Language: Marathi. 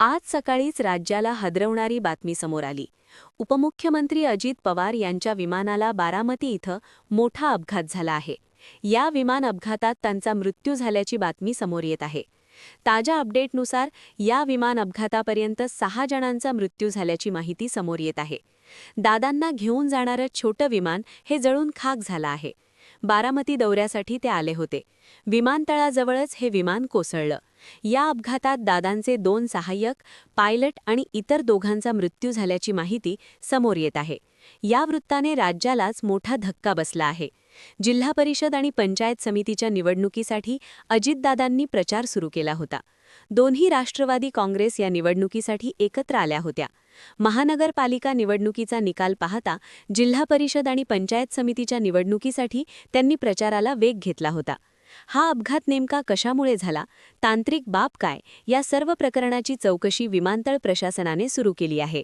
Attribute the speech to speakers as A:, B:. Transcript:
A: आज सकाळीच राज्याला हादरवणारी बातमी समोर आली। उपमुख्यमंत्री अजित पवार यांच्या विमानाला बारामती इथं मोठा अपघात झाला आहे। या विमान अपघातात त्यांचा मृत्यू झाल्याची बातमी समोर येत आहे। ताज्या अपडेटनुसार या विमान अपघातापर्यंत 6 जणांचा मृत्यू झाल्याची माहिती समोर येत आहे। दादांना घेऊन जाणारं छोटं विमान हे जळून खाक झालं आहे। बारामती दौऱ्यासाठी ते आले होते। विमानतळाजवळच हे विमान कोसळलं। या अपघातात दादांचे 2 सहाय्यक, पायलट आणि इतर दोघांचा मृत्यू झाल्याची माहिती समोर येत आहे। या वृत्ताने राज्यालाच मोठा धक्का बसला आहे। जिल्हा परिषद आणि पंचायत समितीच्या निवडणुकीसाठी अजितदादांनी प्रचार सुरू केला होता। दोन्ही राष्ट्रवादी काँग्रेस या निवडणुकीसाठी एकत्र आल्या होत्या। महानगरपालिका निवडणुकीचा निकाल पाहता जिल्हा परिषद आणि पंचायत समितीच्या निवडणुकीसाठी त्यांनी प्रचाराला वेग घेतला होता। हा अपघात नेमका कशामुळे झाला, तांत्रिक बाब काय, या सर्व प्रकरणाची चौकशी विमानतळ प्रशासनाने सुरू केली आहे।